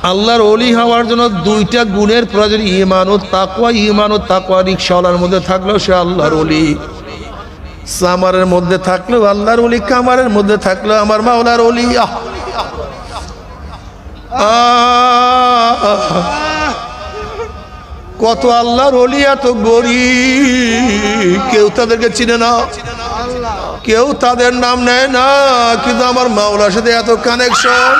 আল্লাহর ওলি হওয়ার জন্য দুইটা গুণের প্রয়োজন, ঈমান ও তাকওয়া। ঈমান ও তাকওয়া রিকশাওয়ালার মধ্যে থাকলেও সে আল্লাহর ওলি, সামারের মধ্যে থাকলেও আল্লাহর ওলি, কামারের মধ্যে থাকলেও আমার মাওলার ওলি। কত আল্লাহর ওলি এত গরীব, কেউ তাদেরকে চিনে না, কেউ তাদের নাম নেয় না, কিন্তু আমার মাওলার সাথে এত কানেকশন।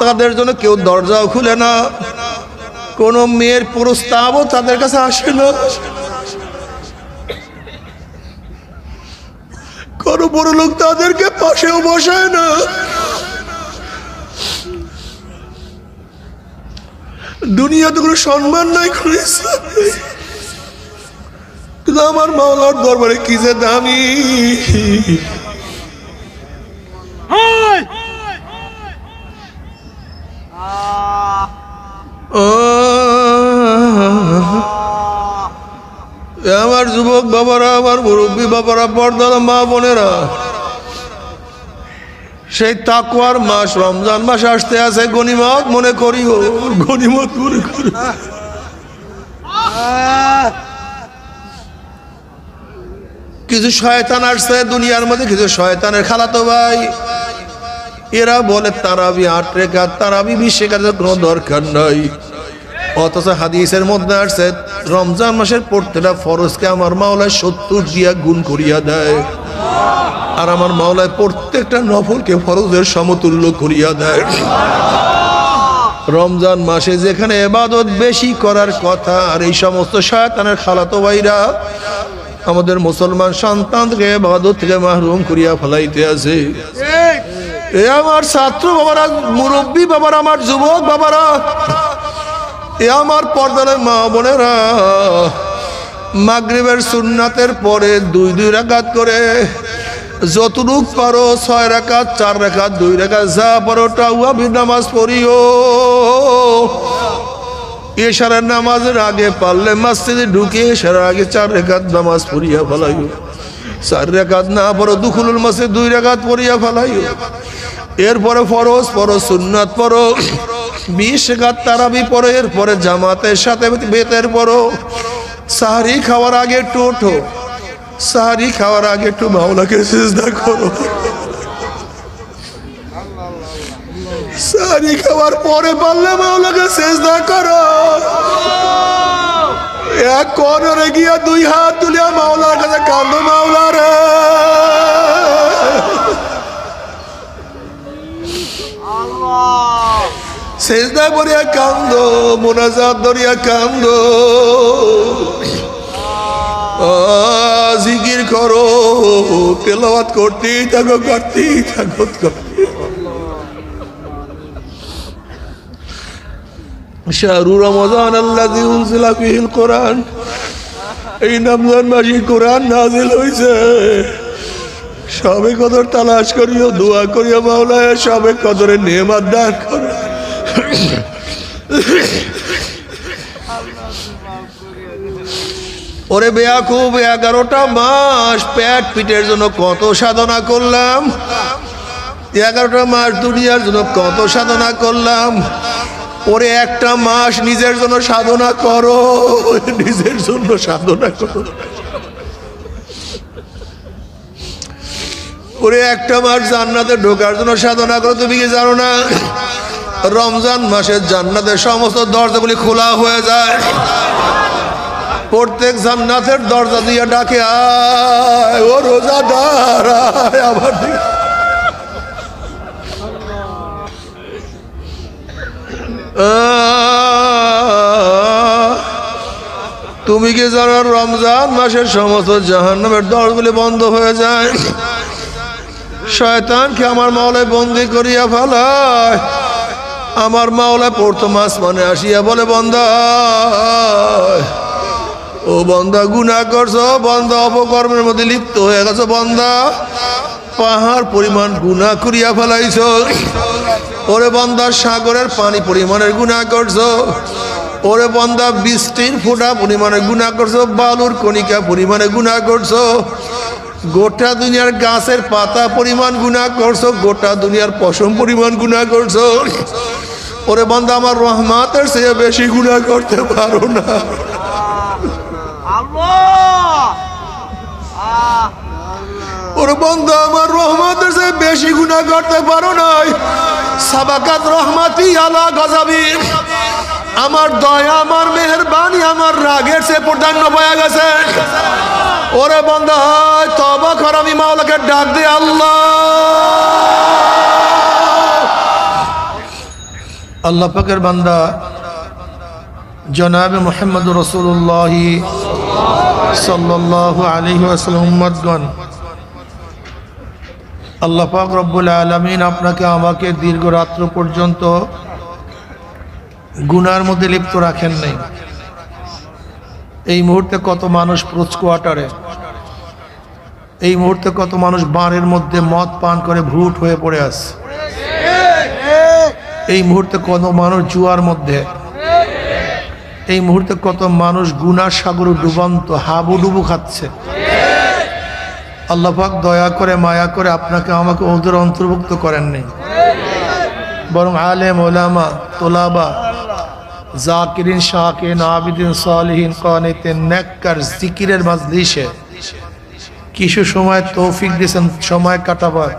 তাদের জন্য কেউ দরজাও খুলে না, কোন মেয়ের প্রস্তাবও তাদের কাছে আসে না, কোন বড় লোক তাদেরকে পাশেও বসায় না। দুনিয়াতে কোনো সম্মান নাই, কোনো ইসলাম নেই, কিন্তু আমার মাওলার দরবারে কি যে দামি। আমার যুবক বাবারা, আমার মুরব্বী বাবারা, পর্দার মা বোনেরা, সেই তাকওয়ার মাস রমজান মাস আসতে আছে, গনিমত মনে করিও, গনিমত মনে করি। কিছু শয়তান আসছে দুনিয়ার মধ্যে, কিছু শয়তানের খালাতো ভাই, এরা বলে তারাবি 8 রাকাত, তারাবি 20 রাকাতের কোনো দরকার নাই। অথচ হাদিসের মধ্যে আসছে রমজান মাসের প্রত্যেকটা ফরজকে আমার মাওলায় 70 দিয়া গুণ করিয়া দেয়, আর আমার মাওলায় প্রত্যেকটা নফলকে ফরজের সমতুল্য করিয়া দেয়। রমজান মাসে যেখানে ইবাদত বেশি করার কথা, আর এই সমস্ত শয়তানের খালাতো ভাইরা আমাদের মুসলমান সন্তানকে ইবাদত থেকে মাহরুম করিয়া ফেলাইতে আছে। এ আমার ছাত্র বাবারা, মুরব্বী বাবারা, আমার যুবক বাবারা, এ আমার পর্দার মা বোনেরা, মাগরিবের সুন্নাতের পরে 2 রাকাত করে যতটুক পারো 6 রাকাত, 4 রাকাত, 2 রাকাত, যা পারো তাওয়াবি নামাজ পড়িও। এশারের নামাজের আগে পারলে মসজিদে ঢুকে এশারের আগে 4 রাকাত নামাজ পড়িয়া ফেলাইও। 4 রাকাত না পড়ো দুখুলুল মসজিদ 2 রাকাত পড়িয়া ফেলাইও। এরপরে ফরজ পড়ো, সুন্নাত পড়ো, 20 রাকাত তারাবি পড়ো, এরপরে জামাতের সাথে বেতের পড়ো। সাহরি খাওয়ার আগে একটু ওঠো, সাহরি খাওয়ার আগে একটু মাওলাকে সিজদা করো, সাহরি খাওয়ার পরে পারলে মাওলাকে সিজদা করো। এক কর্নারে গিয়া 2 হাত তুলিয়া মাওলার কাছে কাঁদো, মাওলা রে সিজদা করিয়া কাঁদো, মুনাজাত ধরিয়া কাঁদো, জিকির করো, তেলাওয়াত করতেই থাকো, করতেই থাকো, শাহরু রমজান আল্লাযী উনজিলা ফীহিল কুরআন, এই রমজান মাসে কোরআন নাযিল হইছে। সবে কদর তালাশ করিও, দোয়া করিও মাওলা সবে কদরের নেয়ামত দান করো। ওরে বেয়াকুব, 11টা মাস পেট পিটের জন্য কত সাধনা করলাম, 11টা মাস দুনিয়ার জন্য কত সাধনা করলাম। ওরে একটা মাস নিজের জন্য সাধনা করো, নিজের জন্য সাধনা করো। ওরে একটা মাস জান্নাতে ঢোকার জন্য সাধনা করো। তুমি কি জানো না রমজান মাসের জান্নাতের সমস্ত দরজাগুলি খোলা হয়ে যায়? প্রত্যেক জান্নাতের দরজা দিয়ে ডাকে, আয় ও রোজাদার, আয় আমার দিকে। তুমি কি জানো রমজান মাসের সমস্ত জাহান্নামের দরজাগুলি বন্ধ হয়ে যায়? শয়তানকে আমার মাওলায় বন্দী করিয়া ফেলায়। আমার মাওলা প্রথম আসমানে আসিয়া বলে, বান্দা ও বান্দা গুনাহ করছো, বান্দা অপকর্মের মধ্যে লিপ্ত হয়ে গেছো, বান্দা পাহাড় পরিমাণ গুনাহ করিয়া ফেলাইছো। ওরে বান্দা সাগরের পানি পরিমাণের গুনাহ করছো। ওরে বান্দা বৃষ্টির ফোঁটা পরিমাণে গুনাহ করছো, বালুর কণিকা পরিমাণে গুনাহ করছো। গোটা দুনিয়ার গাছের পাতা পরিমাণ গুনাহ করছো, গোটা দুনিয়ার পশম পরিমাণ গুনাহ করছো। ওরে বান্দা, আমার রহমতের চেয়ে বেশি গুনাহ করতে পারো না। ওরে বান্দা, আমার রহমতের চেয়ে বেশি গুনাহ করতে পারো নাই। সাবাকাত রহমাতি আলা গযাবি, আমার দয়া, আমার মেহেরবানি আমার রাগের চেয়ে প্রাধান্য পাওয়া গেছে। ওরে বান্দা, তওবা কর, আমি মাওলাকে ডাক দে, আল্লাহ। আল্লাহ পাকের বান্দা জনাবে মুহাম্মদুর রাসূলুল্লাহ সাল্লাল্লাহু আলাইহি ওয়াসাল্লাম উম্মতগণ, আল্লাহ পাক রব্বুল আলামিন আপনাকে আমাকে দীর্ঘ রাত্র পর্যন্ত গুনার মধ্যে লিপ্ত রাখেন নাই। এই মুহূর্তে কত মানুষ প্রোচ কোয়ার্টারে, এই মুহূর্তে কত মানুষ বারের মধ্যে মদ পান করে ভুট হয়ে পড়ে আছে। এই মুহূর্তে কত মানুষ জুয়ার মধ্যে, এই মুহূর্তে কত মানুষ গুনার সাগরে ডুবন্ত হাবুডুবু খাচ্ছে। আল্লাহ পাক দয়া করে মায়া করে আপনাকে আমাকে ওদের অন্তর্ভুক্ত করেননি, বরং আলেম ওলামা তোলাবা জাকিরিন শাকিরিন আবিদিন সালিহিন কানিতিন নেককার জিকিরের মাজলিসে কিছু সময় তৌফিক দিয়েছেন সময় কাটাবার।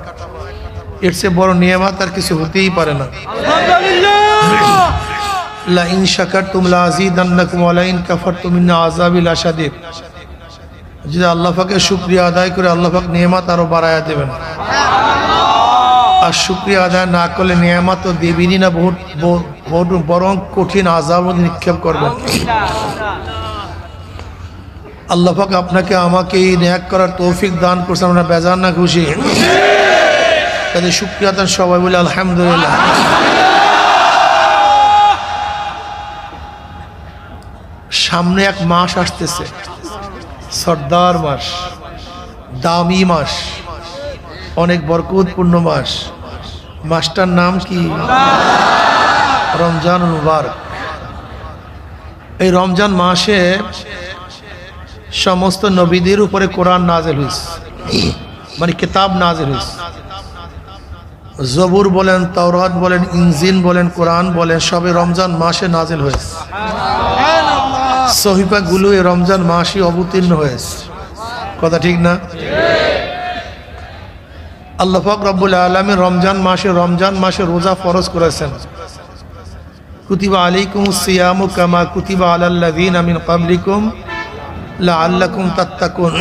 এর চেয়ে বড় নিয়ামত আর কিছু হতেই পারে না। লা ইন শাকারতুম লা আযীদান্নাকুম ওয়া লা ইন কাফারতুম ইন আযাবি লাশাদীদ। যদি আল্লাহ পাকের শুকরিয়া আদায় করে আল্লাহ পাক নিয়ামত আরো বাড়ায়া দেবেন। আর শুকরিয়া আদায় না করলে নিয়ামত তো দেবেনই না, বহুত বরং কঠিন আযাব নিক্ষেপ করবেন। আল্লাহ পাক আপনাকে আমাকে এই নেক করার তৌফিক দান করছেন, আমরা বেজার না খুশি? তাহলে শুকরিয়া আদায় সবাই বলে আলহামদুলিল্লাহ। সামনে এক মাস আসতেছে, সর্দার মাস, দামি মাস, অনেক বরকতপূর্ণ মাস। মাসটার নাম কি? রমজান মুবারক। এই রমজান মাসে সমস্ত নবীদের উপরে কোরআন নাযিল হয়েছে, মানে কিতাব নাযিল হয়েছে। জবুর বলেন, তাওরাত বলেন, ইনজিল বলেন, কোরআন বলেন, সবে রমজান মাসে নাযিল হয়েছে। সহিফাগুলো এই রমজান মাসে অবতীর্ণ হয়েছে। কথা ঠিক না? আল্লাহ পাক রব্বুল আলামিন রমজান মাসে রোজা ফরজ করেছেন। কুতিবা আলাইকুমুস সিয়ামু কামা কুতিবা আলাল লাযিনা মিন ক্বাবলিকুম লাআল্লাকুম তাত্তাকুন।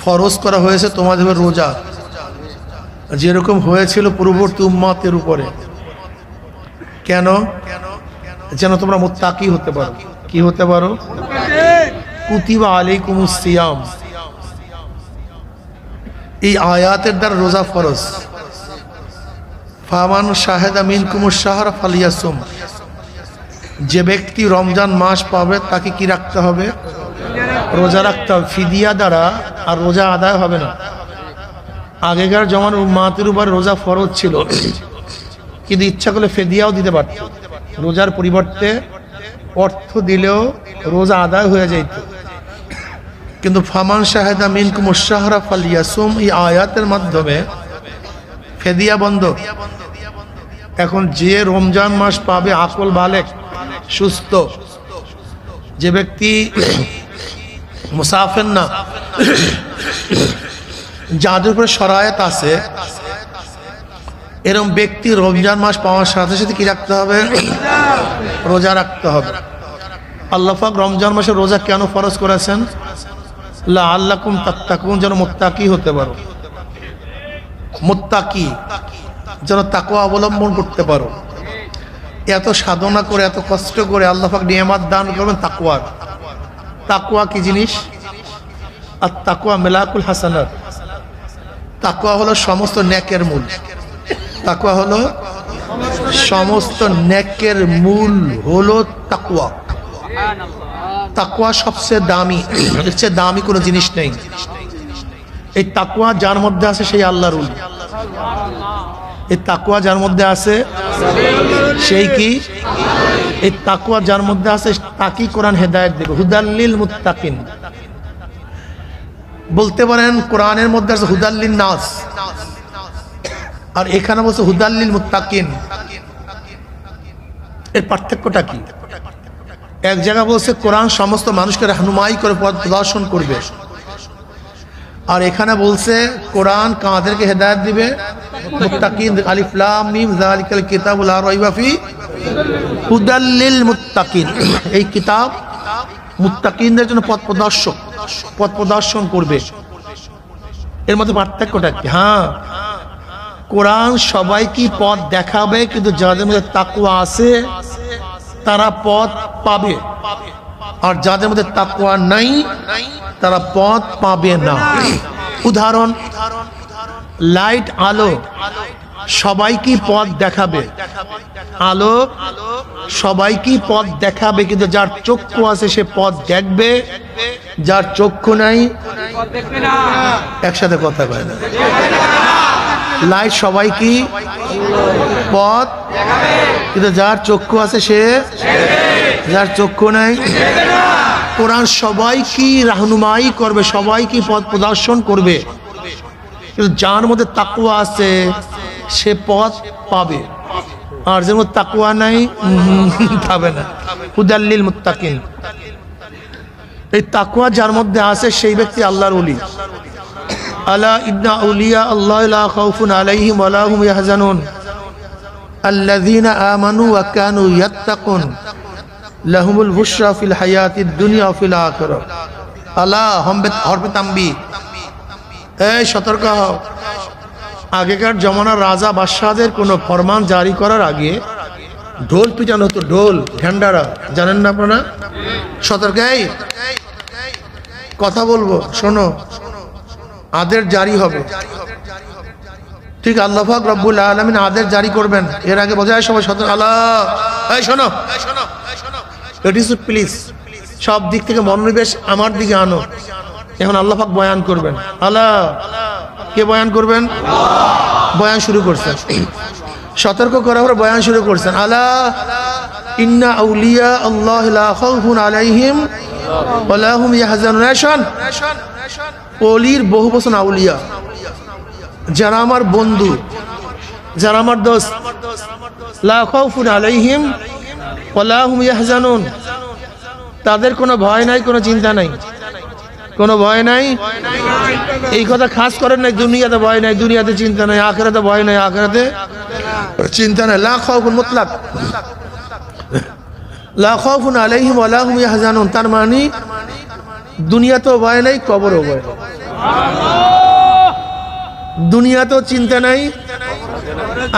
ফরজ করা হয়েছে তোমাদের রোজা, যেরকম হয়েছিল পূর্ববর্তী উম্মতের উপরে। কেন? যেন তোমরা মুত্তাকি হতে পারো। কি হতে পারো? কুতিবা আলাইকুমুস সিয়াম, এই আয়াতের দ্বারা রোজা ফরজ। ফামান শাহেদা মিনকুমুশ শাহরা ফালিয়াসুম, যে ব্যক্তি রমজান মাস পাবে তাকে কি রাখতে হবে? রোজা রাখতে হবে। ফিদিয়া দ্বারা আর রোজা আদায় হবে না। আগেকার জমানার উম্মতের উপর রোজা ফরজ ছিল, কিন্তু ইচ্ছা করলে ফিদিয়াও দিতে পারত। রোজার পরিবর্তে অর্থ দিলেও রোজা আদায় হয়ে যেত। কিন্তু ফামান শাহেদা মিনকুমুশ শাহরা ফালিয়াসুম, এই আয়াতের মাধ্যমে ফিদিয়া বন্ধ। এখন যে রমজান মাস পাবে আকল বালেক, সুস্থ, যে ব্যক্তি মুসাফির না, যাদের উপরে শরায়ত আছে, এরকম ব্যক্তি রমজান মাস পাওয়ার সাথে সাথে কি রাখতে হবে? রোজা রাখতে হবে। আল্লাহ পাক রমজান মাসে রোজা কেন ফরজ করেছেন? লাআল্লাকুম তাত্তাকুন, যেন মুত্তাকি হতে পারো। মুত্তাকি যেন তাকওয়া অবলম্বন করতে পারো। এত সাধনা করে, এত কষ্ট করে আল্লাহ পাক নিয়ামত দান করবেন তাকওয়ার। তাকওয়া কি জিনিস? আর তাকওয়া মিলাকুল হাসানাত। তাকওয়া হলো সমস্ত নেকের মূল। তাকওয়া হলো সমস্ত নেকের মূল, হলো তাকওয়া। তাকওয়া সবচেয়ে দামি, এর চেয়ে দামি কোনো জিনিস নেই। এই তাকওয়া যার মধ্যে আছে সেই আল্লাহর ওলি। এই তাকওয়া যার মধ্যে আছে সেই কি? এই তাকওয়া যার মধ্যে আছে তাকে কোরআন হেদায়েত দেবে। হুদাল্লিল মুত্তাকিন। বলতে পারেন কোরআনের মধ্যে আছে হুদাল্লিন নাস, আর এখানে বলছে হুদাল্লিল মুত্তাকিন। এর পার্থক্যটা কি? এক জায়গা বলছে কোরআন সমস্ত মানুষকে রাহনুমাই করে পথ প্রদর্শন করবে, আর এখানে বলছে কোরআন কাদেরকে হেদায়েত দিবে? মুত্তাকিন। আলিফ লাম মিম যালিকাল কিতাবু লা রাইবা ফি হুদাল্লিল মুত্তাকিন। এই কিতাব মুত্তাকিনদের জন্য পথ প্রদর্শন করবে। এর মধ্যে পার্থক্যটা কি? হ্যাঁ, কোরআন সবাইকে পথ দেখাবে, কিন্তু যাদের মধ্যে তাকওয়া আছে তারা পথ পাবে, আর যাদের মধ্যে তাকওয়া নাই তারা পথ পাবে না। উদাহরণ, লাইট আলো সবাইকে পথ দেখাবে, আলো সবাইকে পথ দেখাবে, কিন্তু যার চক্ষু আছে সে পথ দেখবে, যার চক্ষু নাই একসাথে কথা কয় না। লাইট সবাইকে পথ, কিন্তু যার চক্ষু আছে সে, যার চক্ষু নাই। কোরআন সবাইকে রাহনুমাই করবে, সবাইকে পথ প্রদর্শন করবে, কিন্তু যার মধ্যে তাকওয়া আছে সে পথ পাবে, আর যার মধ্যে তাকওয়া নাই পাবে না। হুদাল্লিল মুত্তাকিন। এই তাকওয়া যার মধ্যে আছে সেই ব্যক্তি আল্লাহর ওলি। আলা ইন্না আউলিয়া আল্লাহ লা খাউফুন আলাইহিম ওয়া লা হুম ইয়াহজানুন আল্লাযীনা আমানু ওয়া কানু ইয়াত্তাকুন লাহুমুল বুশরা ফিল হায়াতিদ দুনিয়া ওয়া ফিল আখিরাহ। আলা হরফে তানবীহ, এই সতর্ক হও। আগেকার জমানার রাজা বাদশাহদের কোনো ফরমান জারি করার আগে ঢোল পিটানো হতো, ঢোল ঢান্ডারা, জানেন না আপনারা? সতর্ক, এই কথা বলবো শোনো, আদেশ জারি হবে। ঠিক আল্লাহ পাক রব্বুল আলামিন আদেশ জারি করবেন, এর আগে বোঝায় সবাই সতর্ক। আল্লাহ, এই শোনো, প্লিজ সব দিক থেকে মনোনিবেশ আমার দিকে আনো। এখন আল্লাহ পাক বয়ান করবেন। আল্লাহ কে বয়ান করবেন? বয়ান শুরু করছেন, সতর্ক করার পর বয়ান শুরু করছেন। আলা ইন্না আউলিয়া আল্লাহ লা খাউফুন আলাইহিম ওয়া লা হুম ইয়াহজানুন। ওলির বহু বচন আউলিয়া, যারা আমার বন্ধু, যারা আমার দোস্ত। লা খাউফুন আলাইহিম ওয়া লা হুম ইয়াহজানুন, তাদের কোনো ভয় নাই, কোনো চিন্তা নাই, কোনো ভয় নাই। এই কথা খাস করেন না, দুনিয়াতে ভয় নাই, দুনিয়াতে চিন্তা নাই, আখিরাতে ভয় নাই, আখিরাতে চিন্তা নাই। লা খাউফুন মুতলাক, লা খাউফুন আলাইহিম ওয়া লা হুম ইয়াহজানুন, তার মানে দুনিয়াতেও ভয় নাই, কবরও ভয় নাই। দুনিয়াতেও চিন্তা নাই,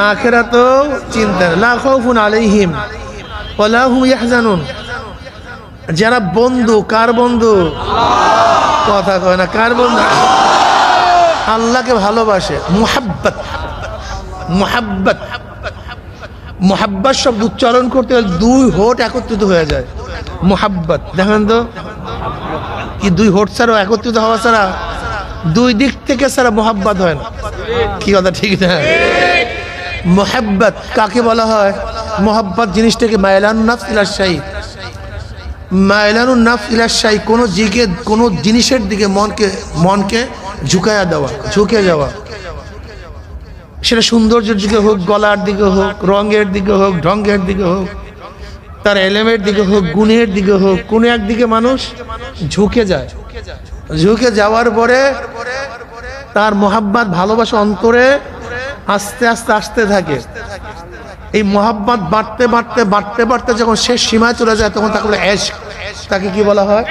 আখিরাতেও চিন্তা নাই। লা খাউফুন আলাইহিম ওয়া লা হুম ইয়াহজানুন। যারা বন্ধু, কার বন্ধু? কথা কয় না, কার বন্ধু? আল্লাহকে ভালোবাসে। মুহাব্বত, মুহাব্বত, মুহাব্বত শব্দ উচ্চারণ করতে দুই হোঠ একত্রিত হয়ে যায়। মুহাব্বত, দেখেন তো কি, দুই হোঠ ছাড়া একত্রিত হওয়া ছাড়া, দুই দিক থেকে ছাড়া মুহাব্বত হয় না। কি কথা ঠিক না? মুহাব্বত কাকে বলা হয়? মুহাব্বত জিনিসটাকে মাইলানুন নাফস ইলা শাই, মাইলানুন নাফস ইলা শাই, কোনো জিনিসের দিকে মনকে ঝুঁকায়া দেওয়া, ঝুঁকে যাওয়া। সেটা সৌন্দর্যের দিকে হোক, গলার দিকে হোক, রঙের দিকে হোক, ঢঙ্গের দিকে হোক, তার এলেমের দিকে হোক, গুণের দিকে হোক, কোনো একদিকে মানুষ ঝুঁকে যায়। ঝুঁকে যাওয়ার পরে তার মোহাব্বত, ভালোবাসা অন্তরে আস্তে আস্তে আসতে থাকে। এই মোহাব্বত বাড়তে বাড়তে বাড়তে বাড়তে যখন শেষ সীমায় চলে যায়, তখন তাকে বলে এশক। তাকে কি বলা হয়?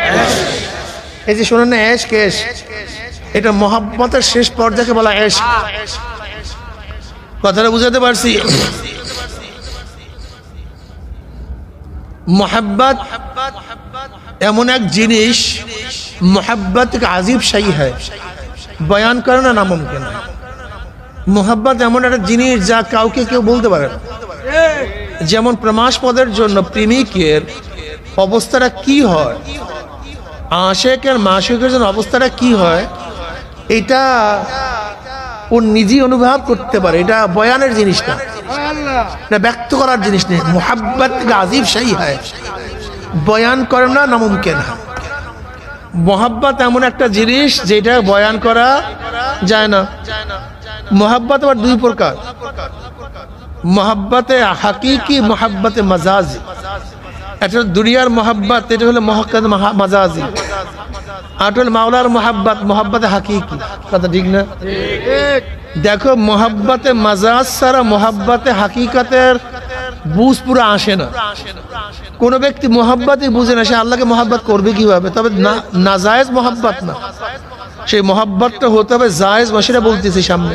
এই যে শোনেন না, এশক, এটা মোহাব্বতের শেষ পর্যায়ে বলা এশক। কথাটা বুঝাতে পারছি? মোহাব্বত এমন এক জিনিস, মোহাব্বত আজিব শাই হয়, বয়ান করে না নামুমকিন। মোহাব্বত এমন একটা জিনিস যা কাউকে কেউ বলতে পারে না। যেমন প্রমাসপদের জন্য প্রেমিকের অবস্থাটা কি হয়, আশেকের মাশিকের জন্য অবস্থাটা কি হয়, এটা ও নিজেই অনুভব করতে পারে। এটা বয়ানের জিনিস না, এটা ব্যক্ত করার জিনিস নেই। মোহাব্বত আজিব শাই হয়, বয়ান করে না নামুমকিন। মোহাব্বত এমন একটা জিনিস যেটা বয়ান করা যায় না। মোহাব্বত আবার দুই প্রকার, মোহাব্বতে হাকিকি, মোহাব্বতে মাজাজি। এটা দুনিয়ার মোহাব্বত, এটা হলো মোহাক্কাত মাজাজি। আর হলো মাওলার মোহাব্বত, মোহাব্বতে হাকিকি। কথা ঠিক না? দেখো, মোহাব্বতে মাজাজ ছাড়া মোহাব্বতে হাকিকাতের বুঝ পুরো আসে না। কোন ব্যক্তি মোহাব্বতই বুঝে না, সে আল্লাহকে মোহাব্বত করবে কিভাবে? তবে নাজায়েজ মোহাব্বত না, সেই মোহাব্বতটা হতে হবে জায়েজ। সেটা বলতেছি, সামনে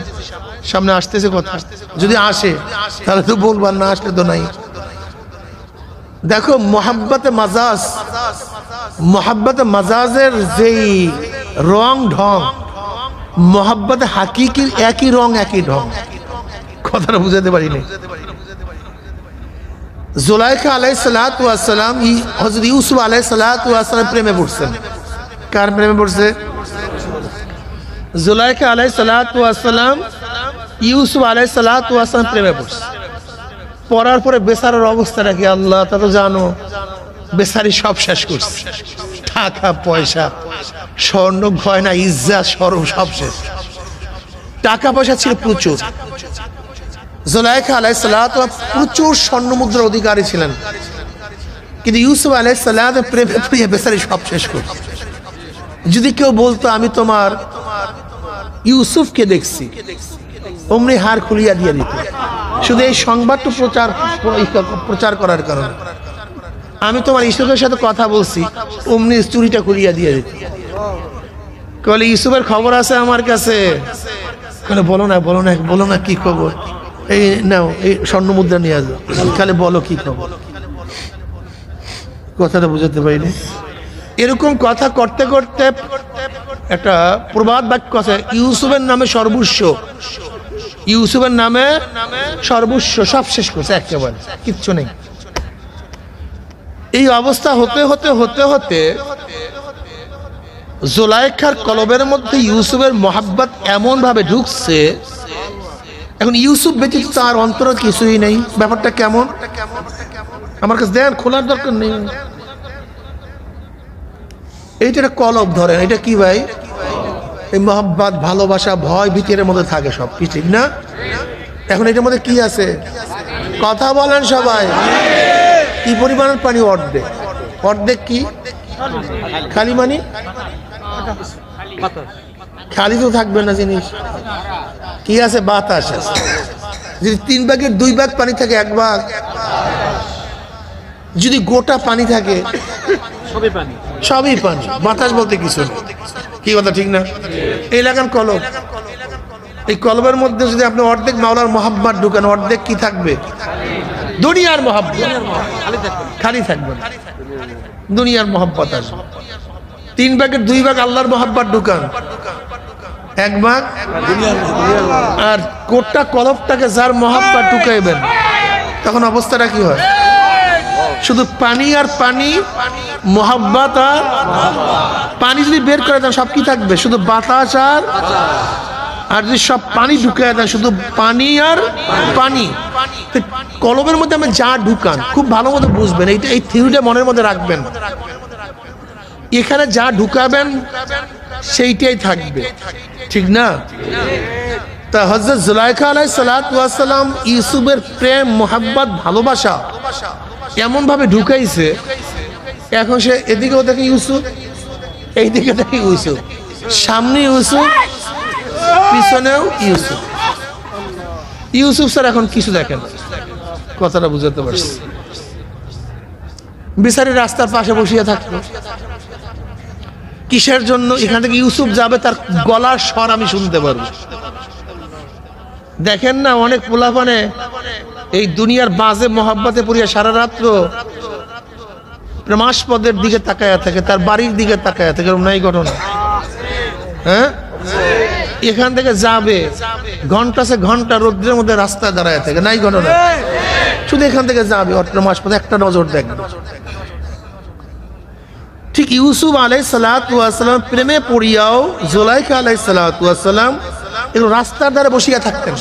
সামনে আসতেছে কথা। যদি আসে তাহলে তো বলবার, না আসলে তো নাই। দেখো, মোহাব্বতে মাজাজ, মোহাব্বতে মাজাজের যেই রং ঢং, মোহাব্বতে হাকিকির একই রং একই ঢং। কথাটা বুঝাতে পারিনি। জুলাইখা আলাইহিস সালাতু ওয়াস সালাম হযরত ইউসুফ আলাইহিস সালাতু ওয়াস সালাম প্রেমে পড়ছেন। কার প্রেমে পড়ছে? জুলাইখা আলাইহিস সালাতু ওয়াস সালাম ইউসুফ আলাইহিস সালাতু ওয়াস সালাম প্রেমে পড়ছে। পড়ার পরে বেচারার অবস্থাটা কি আল্লাহ তা তো জানো। বেচারি সব শেষ করছে, টাকা পয়সা, স্বর্ণ গয়না, ইজ্জত, শরম সব শেষ। টাকা পয়সা ছিল প্রচুর। জুলাইখা আলাইহিস সালাতু প্রচুর স্বর্ণ মুদ্রার অধিকারী ছিলেন, কিন্তু ইউসুফ আলাইহিস সালাম প্রেমে পড়ে বেচারি সব শেষ করছে। যদি কেউ বলতো আমি তোমার ইউসুফকে দেখছি, অমনি হার খুলিয়া দিয়ে দিত, শুধু এই সংবাদটা প্রচার করার কারণে। আমি তোমার ইউসুফের সাথে কথা বলছি, অমনি চুরিটা খুলিয়া দিয়ে দিত। কলে ইউসুফের খবর আছে আমার কাছে। কলে বলো না, বলো না, বলো না কি খবর। এই নাও, এই স্বর্ণ মুদ্রা নিয়ে আসো, খালি বলো কি খবর। কথাটা বুঝাতে পারিনি। এরকম কথা করতে করতে একটা প্রবাদ বাক্য আছে, ইউসুফের নামে সর্বস্ব। ইউসুফের নামে সর্বস্ব, সব শেষ করছে একেবারে, কিচ্ছু নেই। এই অবস্থা হতে হতে হতে হতে জুলাইখার কলবের মধ্যে ইউসুফের মোহাব্বত এমন ভাবে ঢুকছে, এখন ইউসুফ ব্যতীত তার অন্তরে কিছুই নেই। ব্যাপারটা কেমন? আমার কাছে দেন, খোলার দরকার নেই। এইটা একটা কলব ধরেন, এটা কি ভাই? এই মোহাব্বত, ভালোবাসা, ভয়, ভীতির মধ্যে থাকে সব কি, ঠিক না? এখন এটার মধ্যে কি আছে? কথা বলেন সবাই। কি পরিমাণের পানি? অর্ধেক। অর্ধেক কি? খালি মানে খালি তো থাকবে না জিনিস। কি আছে? বাতাস আছে। যদি 3 ভাগের 2 ভাগ পানি থাকে, 1 ভাগ। যদি গোটা পানি থাকে, সবই পানি, বাতাস বলতে কিছু নেই। কি কথা ঠিক না? এই লাগান কলব। এই কলবের মধ্যে যদি আপনি অর্ধেক মাওলার মোহাব্বত ঢুকান, অর্ধেক কি থাকবে? দুনিয়ার মোহাব্বত, খালি থাকবে। দুনিয়ার মোহাব্বত আসবে। 3 ভাগের 2 ভাগ আল্লাহর মোহাব্বত ঢুকান, 1 ভাগ। আর কোটটা কলবটাকে যার মোহাব্বত ঢুকাইবেন, তখন অবস্থাটা কি হয়? শুধু পানি আর পানি, মোহাব্বত আর পানি। যদি বের করে দেন, সব কি থাকবে? শুধু বাতাস আর যদি সব পানি ঢুকিয়ে দেন, শুধু পানি আর পানি। কলবের মধ্যে আমি যা ঢুকান, খুব ভালো মতো বুঝবেন, এই থিওরিটা মনের মধ্যে রাখবেন। এখানে যা ঢুকাবেন সেইটাই থাকবে, ঠিক না? তা হযরত জুলাইখা আলাইহিস সালাতু ওয়াস সালাম ইউসুফের প্রেম, মোহাব্বত, ভালোবাসা এমন ভাবে ঢুকাইছে, এখন সে এদিকেও দেখে ইউসুফ, এইদিকে দেখে ইউসুফ, সামনে ইউসুফ, পিছনেও ইউসুফ। ইউসুফ স্যার এখন কিছু দেখেন। কথাটা বুঝাতে পারছি? বিচারি রাস্তার পাশে বসিয়ে থাকতো। কিসের জন্য? এখান থেকে ইউসুফ যাবে, তার গলার স্বর আমি শুনতে পারবো। দেখেন না, অনেক পোলাপানে এই দুনিয়ার বাজে মোহাব্বতে পড়িয়া সারা রাত্র প্রেমাস্পদের দিকে তাকায়া থাকে, তার বাড়ির দিকে তাকায়া থাকে। এরকম নাই ঘটনা? হ্যাঁ, এখান থেকে যাবে, ঘন্টাছে ঘন্টা রোদ্রের মধ্যে রাস্তায় দাঁড়ায় থাকে, নাই ঘটনা? শুধু এখান থেকে যাবে, প্রেমাস্পদ একটা নজর দেখবে। ঠিক ইউসুফ আলাইহিস সালাতু ওয়াস সালাম প্রেমে পড়িয়াও জুলাইখা আলাইহিস সালাতু ওয়াস সালাম একটু রাস্তার ধারে বসিয়া থাকতেন।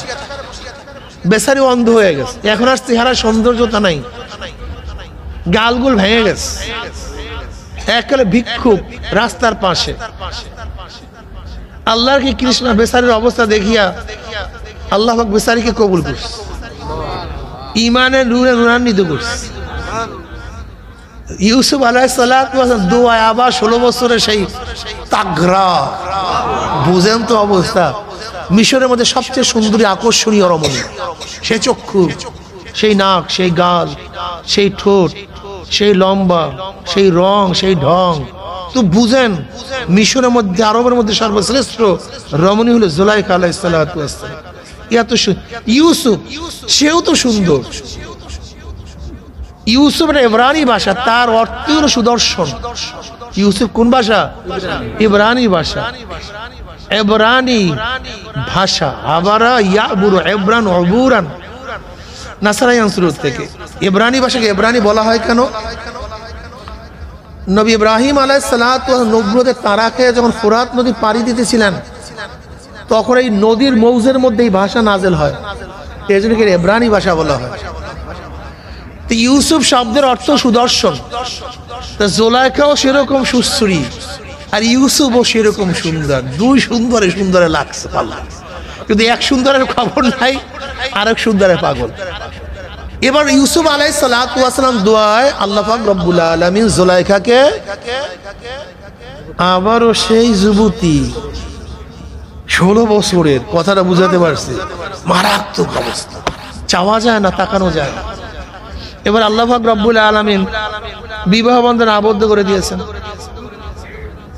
বেচারি অন্ধ হয়ে গেছে, এখন আর চেহারা সৌন্দর্যতা নাই, গালগুল ভেঙে গেছে, এককালে ভিক্ষুক রাস্তার পাশে। আল্লাহর কি কৃষ্ণ বেচারির অবস্থা দেখিয়া আল্লাহ পাক বেচারিকে কবুল করছে, ইমানের নূরে নূরান্বিত করছে। ইউসুফ আলাইহিস সালাতু ওয়াস সালাম দোয়ায় আবার 16 বছরের সেই তাগরা, বুঝেন তো অবস্থা। মিশরের মধ্যে সবচেয়ে সুন্দরী আকর্ষণীয় রমণী, সে চক্ষু, সেই নাক, সেই গাল, সেই ঠোঁট, সেই লম্বা, সেই রং, সেই ঢং। তো বুঝেন মিশরের মধ্যে, আরবের মধ্যে সর্বশ্রেষ্ঠ রমণী হলো জুলাইখা আলাইহিস সালাতু ওয়াস সালাম। এত ইউসুফ, সেও তো সুন্দর। ইউসুফ একটা ইব্রানি ভাষা, তার অর্থ হলো সুদর্শন। ইউসুফ কোন ভাষা? ইব্রানি ভাষা। ইব্রানি ভাষা আবারা ইয়াবুরু ইব্রান উবুরান নাসারা ইয়ানসুরুত থেকে। ইব্রানি ভাষাকে ইব্রানি বলা হয় কেন? নবী ইব্রাহিম আলাইহিস সালাতু ওয়াস নবুয়তের তারা খেয়ে যখন ফোরাত নদী পাড়ি দিতেছিলেন, তখন এই নদীর মৌজের মধ্যে এই ভাষা নাজেল হয়, এই জন্য ইব্রানি ভাষা বলা হয়। তো ইউসুফ শব্দের অর্থ সুদর্শন, তা জুলাইখাও সেরকম সুশ্রী আর ইউসুফও সেরকম সুন্দর। দুই সুন্দরে সুন্দরে লাগছে পাল্লা, কিন্তু এক সুন্দরের খবর নাই, আরেক সুন্দরের পাগল। এবার ইউসুফ আলাইহিস সালাতু ওয়াস সালাম দোয়ায় আল্লাহ পাক রব্বুল আলামিন জুলাইখাকে আবারও সেই যুবতী 16 বছরের, কথাটা বুঝাতে পারছি, মারাত্মক অবস্থা, চাওয়া যায় না, তাকানো যায় না। এবার আল্লাহ পাক রব্বুল আলামিন বিবাহ বন্ধনে আবদ্ধ করে দিয়েছেন।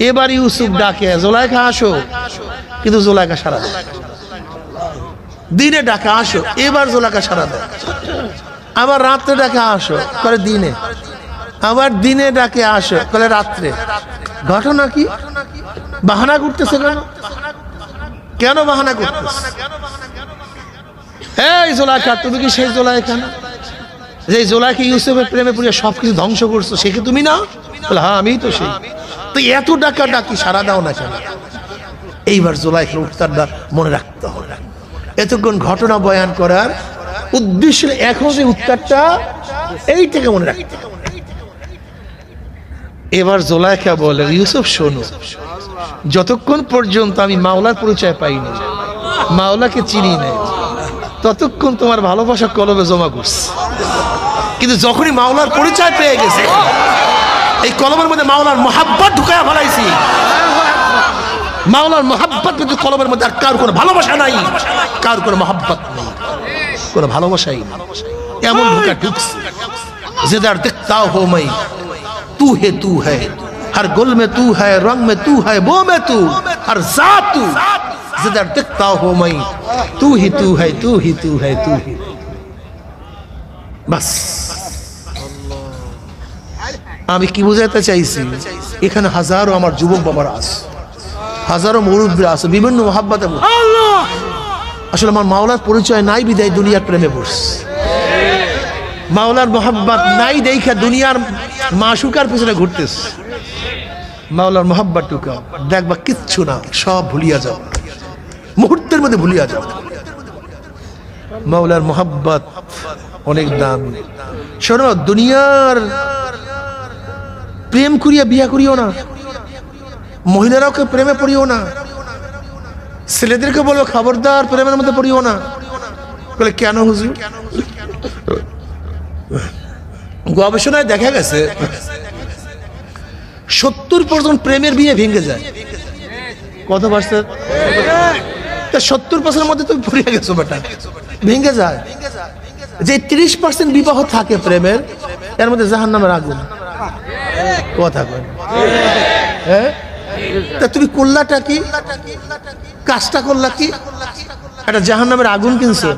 এবার ইউসুফ ডাকে, জুলাইখা আসো, কিন্তু জুলাইখা সাড়া দেয়। দিনে ডাকে আসো, এবার জুলাইখা সাড়া দেয়। আবার রাত্রে ডাকে আসো, করে দিনে। আবার দিনে ডাকে আসো, করে রাত্রে। ঘটনা কি? বাহানা করতেছে কেন? কেন বাহানা করতেছে? এই জুলাইখা, তুমি কি সেই জুলাইখা না যে জুলাইখা ইউসুফের প্রেমে পড়ে সবকিছু ধ্বংস করছো? সে কি তুমি না? বলে হ্যাঁ, আমি তো সেই। তো এত ডাকা ডাকি সারা দাও না কেন? এইবার জুলাইখার উত্তরটা মনে রাখতে হবে। এতক্ষণ ঘটনা বয়ান করার উদ্দেশ্য এখন যে উত্তরটা এইটাকে মনে রাখতে হবে। এবার জুলাইখা বলে, ইউসুফ শোনো, যতক্ষণ পর্যন্ত আমি মাওলার পরিচয় পাইনি, মাওলাকে চিনি নাই, ততক্ষণ তোমার ভালোবাসা কলবে জমা করছে। কিন্তু যখনই মাওলার পরিচয় পেয়ে গেছে, এই কলমের মধ্যে মাওলার মোহাব্বত ঢুকায়া ফেলাইছি। মাওলার মোহাব্বত কিন্তু কলমের মধ্যে আর কার কোনো ভালোবাসা নাই, কার কোনো মোহাব্বত নেই, কোনো ভালোবাসাই নেই, এমন ঢুকছে। जिधर दिखता हो मैं तू है, हर गुल में तू है, रंग में तू है, वो में तू, हर जात तू। जिधर दिखता हो मैं तू ही तू है, तू ही तू है, तू ही। বাস। আমি কি বুঝাতে চাইছি, এখানে হাজারো আমার যুবক বাবারা আছে, হাজারো মুরব্বীরা আছে, বিভিন্ন মহাব্বতে আসলে আমার মাওলার পরিচয় নাই বিদায় দুনিয়ার প্রেমে পড়ছে। মাওলার মোহাব্বত নাই দেখা দুনিয়ার মাশুকার পিছনে ঘুরতেছে। মাওলার মোহাব্বত টুকা দেখবা কিচ্ছু না, সব ভুলিয়া যাও, মুহূর্তের মধ্যে ভুলিয়া যাও। মাওলার মোহাব্বত অনেক দামি। শোনো, দুনিয়ার প্রেম করিয়া বিয়া করিও না, মহিলারাওকে প্রেমে পড়িও না, ছেলেদেরকে বলবো খবরদার প্রেমের মধ্যে পড়িও না। বলে কেন হুজুর? গবেষণায় দেখা গেছে 70% প্রেমের বিয়ে ভেঙে যায়। কত পার্সেন্ট? 70% মধ্যে তুমি পড়িয়া গেছো বেটা, ভেঙে যায়। যে 30% বিবাহ থাকে প্রেমের, এর মধ্যে জাহান্নামের আগুন। কথা কয় হ্যাঁ? তা তুমি করলাটা কি, কাজটা করলা কি? একটা জাহান্নামের আগুন কিনছো।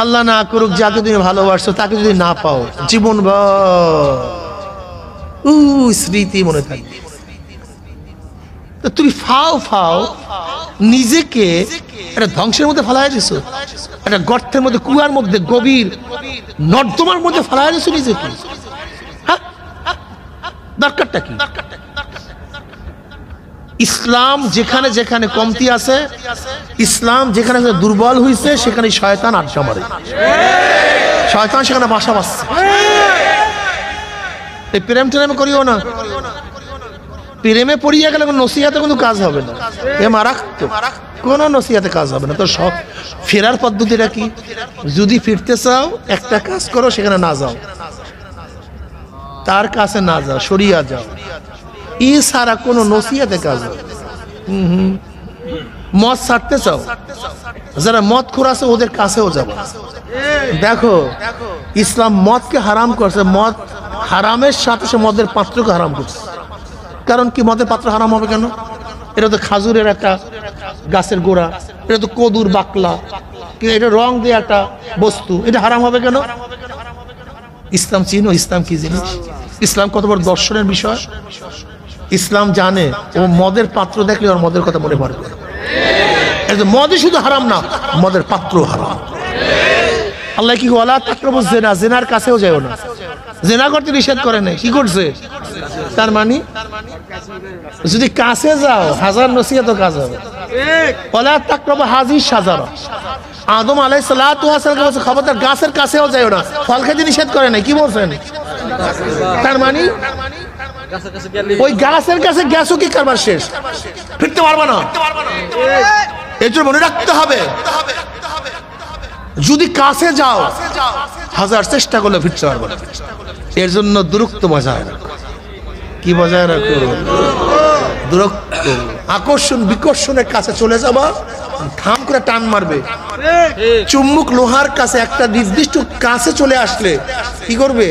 আল্লাহ না করুক, যাকে তুমি ভালোবাসছো তাকে যদি না পাও, জীবন স্মৃতি মনে থাকবে। তুমি ফাও নিজেকে একটা ধ্বংসের মধ্যে ফেলাই দিছো, একটা গর্তের মধ্যে, কুয়ার মধ্যে, গভীর নর্দমার মধ্যে ফেলাই দিছো নিজেকে। দরকারটা কি? ইসলাম যেখানে যেখানে কমতি আছে, ইসলাম যেখানে দুর্বল হয়েছে, সেখানে শয়তান আড্ডা মারে, শয়তান সেখানে বাসা বাঁধছে। এই প্রেম টেম করিও না, প্রেমে পড়িয়া গেলে কোনো নসিহাতে কোনো কাজ হবে না, এ মারাত্মক, কোনো নসিহাতে কাজ হবে না। তো সব ফেরার পদ্ধতিটা কি? যদি ফিরতে চাও একটা কাজ করো, সেখানে না যাও, তার কাছে না যাও, সরিয়া যাও, ই ছাড়া কোনো নসিহাতে কাজ হবে। মদ ছাড়তে চাও, যারা মদ খোর আছে ওদের কাছেও যাবো। দেখো ইসলাম মদকে হারাম করছে, মদ হারামের সাথে সে মদের পাত্রকে হারাম করছে। কারণ কি মদের পাত্র হারাম হবে কেন? এটা তো খাজুরের একটা গাছের গোড়া, এটা তো কদুর বাকলা, এটা রং দিয়ে একটা বস্তু, এটা হারাম হবে কেন? ইসলাম চিনো, ইসলাম কি জিনিস, ইসলাম কত বড় দর্শনের বিষয়। ইসলাম জানে ও মদের পাত্র দেখলে ওর মদের কথা মনে পড়বে। মদই শুধু হারাম না, মদের পাত্র হারাম। আল্লাহ কি ওয়ালা তাকরাবু জিনা, জিনার কাছেও যাও না, জিনা করতে নিষেধ করে নাই, কি করছে? তার মানে যদি কাছে যাও হাজার নসিহত কাজ হবে। ওয়ালা তাকরাবু হাযিহি শাজারা, আদম আলাইহিস সালাতু ওয়াস সালাম বলেছে খবরদার গাছের কাছেও যাও না, ফল খেতে নিষেধ করে নাই, কি বলছেন? তার মানে ওই গাছের কাছে গেছো কি কারবার শেষ, ফিরতে পারবে না। এই জন্য মনে রাখতে হবে যদি কাছে যাও হাজার চেষ্টা করলে ফিরতে পারবে না। এর জন্য দূরত্ব বজায় রাখো। কি বজায় রাখো? দূরত্ব। আকর্ষণ বিকর্ষণের কাছে চলে যাবা, থাম করে টান মারবে। চুম্বক লোহার কাছে একটা নির্দিষ্ট কাছে চলে আসলে কি করবে?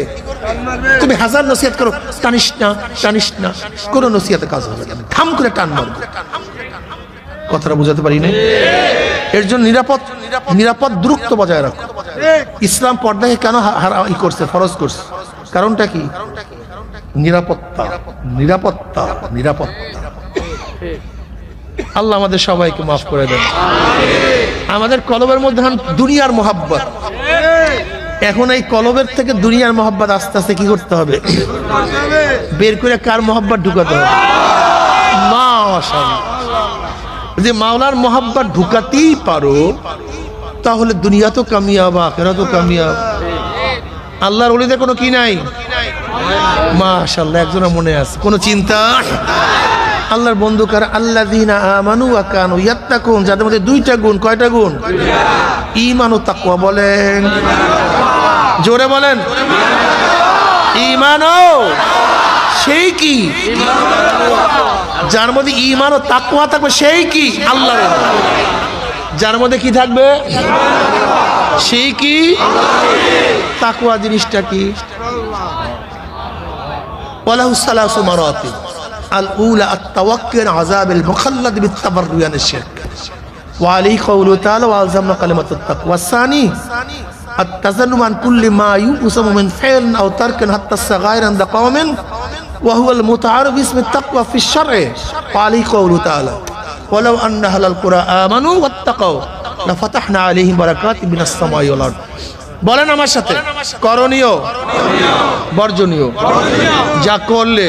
তুমি হাজার নসিহত করো, টানিস না টানিস না, কোনো নসিহতে কাজ হবে না, থাম করে টান মারবে। কথাটা বুঝাতে পারি না? এর জন্য নিরাপদ দূরত্ব বজায় রাখো। ইসলাম পর্দাকে কেন করছে, ফরজ করছে? কারণটা কি? নিরাপত্তা, নিরাপত্তা, নিরাপত্তা। আল্লাহ আমাদের সবাইকে মাফ করে দেন। আমাদের কলবের মধ্যে দুনিয়ার মোহাব্বত, এখন এই কলবের থেকে দুনিয়ার মোহাব্বত আস্তে আস্তে কি করতে হবে? বের করে কার মোহাব্বত ঢুকাতে হবে? মাশাআল্লাহ। যে মাওলার মোহাব্বত ঢুকাতেই পারো তাহলে দুনিয়া তো কামিয়াব, আখিরাত তো কামিয়াব। আল্লাহর ওলিদের কোনো কি নাই? মাশাআল্লাহ, একজনের মনে আছে, কোনো চিন্তা। আল্লাহর বন্ধু কারা? আল্লাযীনা আমানু ওয়া কানু ইয়াত্তাকুন, যাদের মধ্যে দুইটা গুণ। কয়টা গুণ? ঈমান ও তাকওয়া। বলেন জোরে, বলেন ঈমান ও, সেই কি? যার মধ্যে ঈমান ও তাকওয়া থাকবে সেই কি? আল্লাহর। যার মধ্যে কি থাকবে? সেই কি? তাকওয়া জিনিসটা কি? ওয়ালাহু সালাসু মারাতিব। আল উলা আত-তাওয়াক্কুল আযাবিল মুখাল্লাদ বিত-তাবাররুই আনিশ শিরক ওয়া আলাইহি কাওলু তাআলা ওয়া আলজামনা কালিমাতুত তাকওয়া। সানি التزنم عن كل ما يقسم من فعل أو ترك حتى الصغائر عند قوم وهو المتعارف باسم التقوى في الشرع. وعليه قوله تعالى ولو أن أهل القرى آمنوا واتقوا لفتحنا عليهم بركات من السماء والأرض. বলেন আমার সাথে, করণীয় বর্জনীয়, যা করলে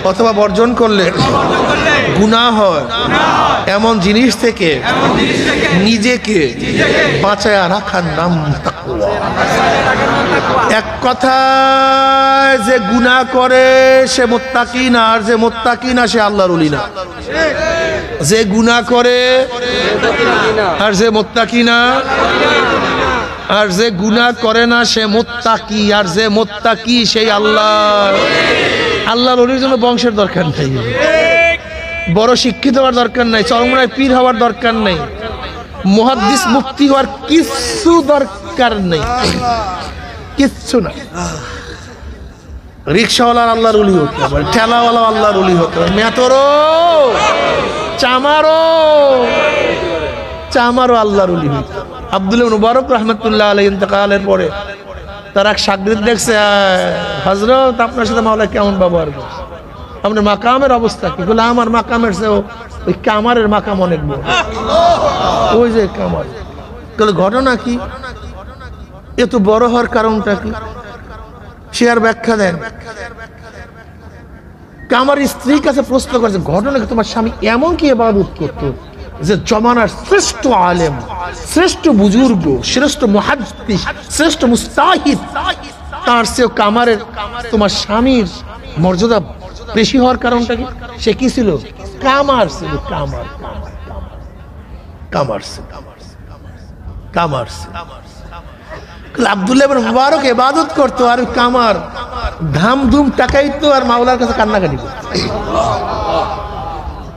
অথবা বর্জন করলে গুনাহ হয় এমন জিনিস থেকে নিজেকে বাঁচায় রাখার নাম তাকওয়া। এক কথায় যে গুনাহ করে সে মুত্তাকি না, আর যে মুত্তাকি না সে আল্লাহর ওলি না। যে গুনাহ করে আর যে মুত্তাকি না, আর যে গুনাহ করে না সে মুত্তাকি, আর যে মুত্তাকি সেই আল্লাহর ওলির জন্য বংশের দরকার নেই, বড় শিক্ষিত হওয়ার দরকার নাই, চরমরায় পীর হওয়ার দরকার নেই, মুহাদ্দিস মুফতি হওয়ার কিচ্ছু দরকার নেই, কিচ্ছু না। রিকশাওয়ালার আল্লাহর ওলি হতে হবে, ঠেলাওয়ালা আল্লাহর ওলি হতে হবে, মেতরো চামারও আল্লাহর ওলি হতে হবে। আব্দুল্লাহ ইবনে মুবারক রাহমাতুল্লাহ আলাইহি ইন্তেকালের পরে তার এক শাগরিদ দেখছে, হযরত আপনার সাথে মাওলা কেমন ব্যবহার করছে, আপনার মাকামের অবস্থা কি? বলে আমার মাকামের চেয়ে ওই কামারের মাকাম অনেক বড়। ওই যে কামার, বলে ঘটনা কি? এত বড় হওয়ার কারণটা কি? সে আর ব্যাখ্যা দেন। কামার স্ত্রীর কাছে প্রশ্ন করেছে, ঘটনা কি? তোমার স্বামী এমন কি ইবাদত করতো যে জমানার শ্রেষ্ঠ আলেম, শ্রেষ্ঠ বুজুর্গ, শ্রেষ্ঠ মুহাদ্দিস, শ্রেষ্ঠ মুস্তাহিদ তার চেয়েও কামারের তোমার স্বামীর মর্যাদা বেশি হওয়ার কারণটা কি? সে কি ছিল? কামার ছিল। কামার কামার কামার আব্দুল্লাহ ইবনে মুবারক ইবাদত করতো আর কামার ধাম ধুম টাকাইতো আর মাওলার কাছে কান্নাকাটি করতো।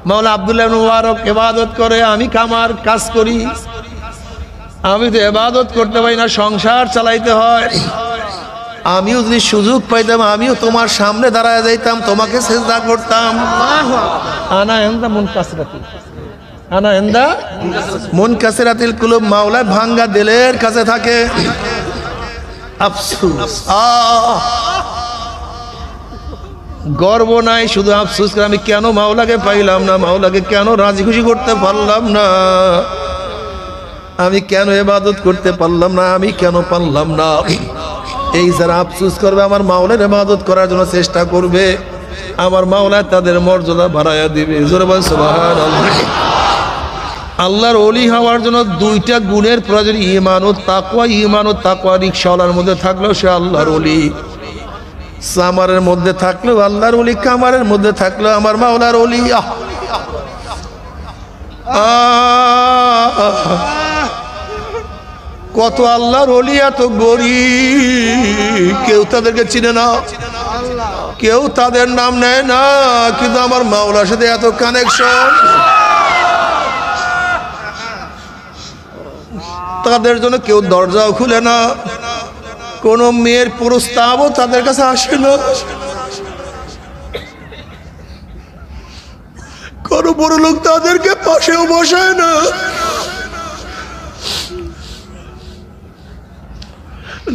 মাওলা আব্দুল্লাহ ইবনে মুবারক ইবাদত করে, আমি কামার কাজ করি, আমি তো ইবাদত করতে পারি না, সংসার চালাইতে হয়। আমিও যদি সুযোগ পাইতাম আমিও তোমার সামনে দাঁড়ায় যাইতাম, তোমাকে সিজদা করতাম। আনা এন্দা মুনকাসিরাতিল, আনা এন্দা মুনকাসিরাতিল কুলুব, মাওলা ভাঙ্গা দিলের কাছে থাকে। আফসোস, গর্ব নাই, শুধু আফসোস করে আমি কেন মাওলাকে পাইলাম না, মাওলাকে কেন রাজি খুশি করতে পারলাম না, আমি কেন ইবাদত করতে পারলাম না, আমি কেন পারলাম না। এই যারা আফসোস করবে আমার মাওলার ইবাদত করার জন্য চেষ্টা করবে, আমার মাওলা তাদের মর্যাদা বাড়ায়া দিবে। জোরে বলেন সুবহানাল্লাহ। আল্লাহর ওলি হওয়ার জন্য দুইটা গুণের প্রয়োজন, ঈমান ও তাকওয়া। ঈমান ও তাকওয়া রিকশাওয়ালার মধ্যে থাকলেও সে আল্লাহর ওলি, সামারের মধ্যে থাকলেও আল্লাহর ওলি, কামারের মধ্যে থাকলেও আমার মাওলার ওলি। কত আল্লাহর ওলি এত গরীব, কেউ তাদেরকে চিনে না, কেউ তাদের নাম নেয় না, কিন্তু আমার মাওলার সাথে এত কানেকশন। তাদের জন্য কেউ দরজাও খুলে না, কোন মেয়ের প্রস্তাবও তাদের কাছে আসে না, কোন বড় লোক তাদেরকে পাশেও বসায় না।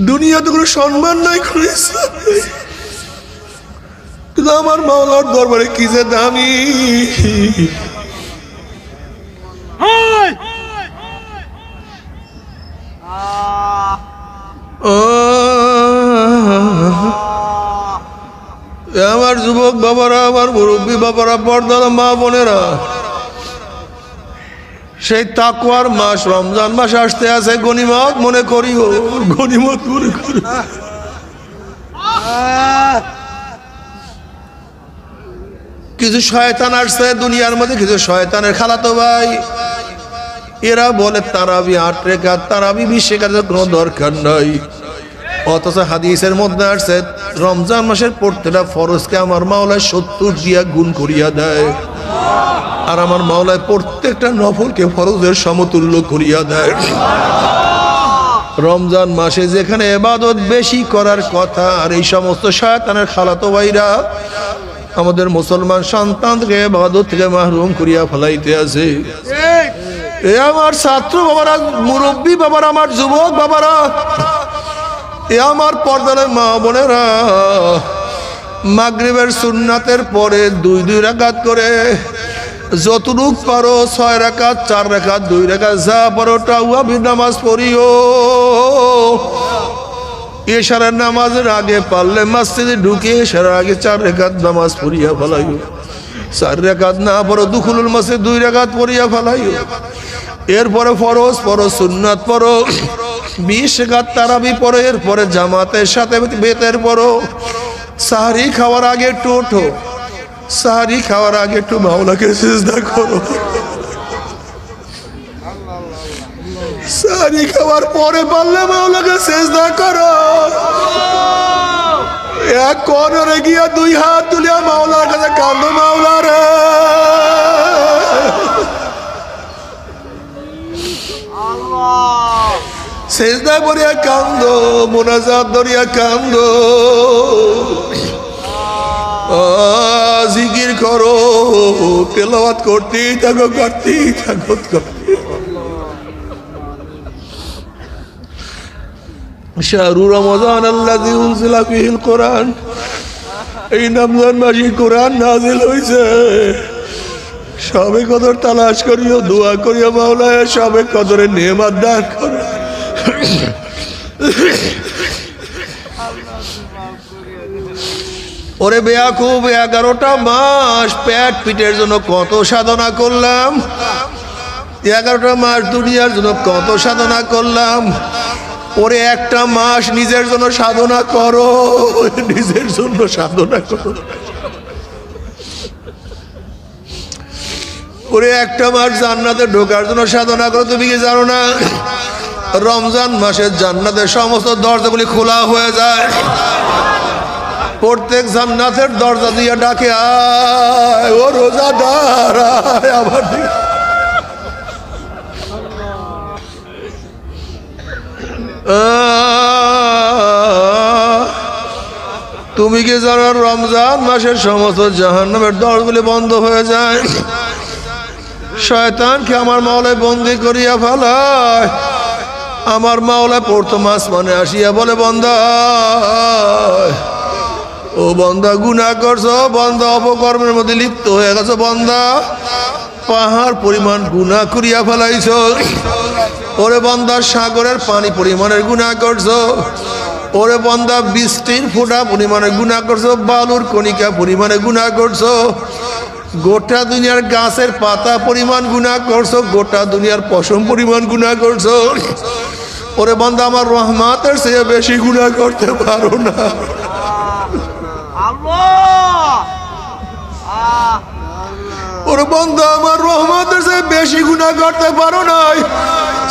দুনিয়াতে কোনো সম্মান নাই, কিন্তু আমার মাওলার দরবারে কি যে দামি। আমার যুবক বাবারা, আমার মুরব্বী বাবারা, পর্দার মা বোনেরা, সেই তাকওয়ার মাস রমজান মাস আসতে আছে, গনিমত মনে করিও, গনিমত মনে করি। কিছু শয়তান আসছে দুনিয়ার মধ্যে, কিছু শয়তানের খালাতো ভাই, এরা বলে তারাবি 8 রাকাত, তারাবি 20 রাকাতের কোনো দরকার নাই। অথচ হাদিসের মধ্যে আসছে রমজান মাসের প্রত্যেকটা ফরজকে আমার মাওলায় 70 দিয়া গুণ করিয়া দেয়, আর আমার মাওলায় প্রত্যেকটা নফলকে ফরজের সমতুল্য করিয়া দেয়। রমজান মাসে যেখানে ইবাদত বেশি করার কথা, আর এই সমস্ত শয়তানের খালাতো ভাইরা আমাদের মুসলমান সন্তানকে ইবাদত থেকে মাহরুম করিয়া ফেলাইতে আছে। এ আমার ছাত্র বাবারা, মুরব্বী বাবারা, আমার যুবক বাবারা, এ আমার পর্দার মা বোনেরা, মাগরিবের সুন্নাতের পরে 2 রাকাত করে যতটুক পারো 6 রাকাত, 4 রাকাত, 2 রাকাত, যা পারো তাওয়াবি নামাজ পড়িও। এশারের নামাজের আগে পারলে মসজিদে ঢুকে এশারের আগে 4 রাকাত নামাজ পড়িয়া ফেলাইও। 4 রাকাত না পড়ো দুখুলুল মসজিদ 2 রাকাত পড়িয়া ফেলাইও। এরপরে ফরজ পড়ো, সুন্নাত পড়ো, 20 রাকাত তারাবি পড়ো, এরপরে জামাতের সাথে বেতের পড়ো। সাহরি খাওয়ার আগে একটু ওঠো, সাহরি খাওয়ার আগে একটু মাওলাকে সিজদা করো। সাহরি খাওয়ার পরে পারলে মাওলাকে সিজদা করো। এক কর্নারে গিয়া 2 হাত তুলিয়া মাওলার কাছে কাঁদো, মাওলা রে সিজদা করিয়া কান্দো, মুনাজাত ধরিয়া কান্দো, জিকির করো, তেলাওয়াত করতেই থাকো, করতেই থাকো। শাহরু রমজান আল্লাযী উনজিলা ফীহিল কুরআন, এই রমজান মাসে কোরআন নাযিল হইছে। সবে কদর তালাশ করিও, দোয়া করিও মাওলা সবে কদরের নেয়ামত দান করো। ওরে বেয়াকুব, 11টা মাস পেট পিটের জন্য কত সাধনা করলাম, 11টা মাস দুনিয়ার জন্য কত সাধনা করলাম, ওরে একটা মাস নিজের জন্য সাধনা করো, নিজের জন্য সাধনা করো। ওরে একটা মাস জান্নাতে ঢোকার জন্য সাধনা করো। তুমি কি জানো না রমজান মাসে জান্নাতের সমস্ত দরজাগুলি খোলা হয়ে যায়? প্রত্যেক জান্নাতের দরজা দিয়ে ডাকে, আয় ও রোজাদার আয় আমার দিকে। তুমি কি জানো রমজান মাসের সমস্ত জাহান্নামের দরজাগুলি বন্ধ হয়ে যায়? শয়তানকে আমার মাওলায় বন্দী করিয়া ফেলায়। আমার মাওলায় প্রথম আসমানে আসিয়া বলে, বান্দা ও বান্দা গুনাহ করছো, বান্দা অপকর্মের মধ্যে লিপ্ত হয়ে গেছো, বান্দা পাহাড় পরিমাণ গুনাহ করিয়া ফেলাইছো। ওরে বান্দা সাগরের পানি পরিমাণের গুনাহ করছো। ওরে বান্দা বৃষ্টির ফোঁটা পরিমাণে গুনাহ করছো, বালুর কণিকা পরিমাণে গুনাহ করছো, গোটা দুনিয়ার গাছের পাতা পরিমাণ গুনাহ করছো, গোটা দুনিয়ার পশম পরিমাণ গুনাহ করছো। ওরে বান্দা আমার রহমতের চেয়ে বেশি গুনাহ করতে পারো না। ওরে বান্দা আমার রহমতের চেয়ে বেশি গুনাহ করতে পারো নাই।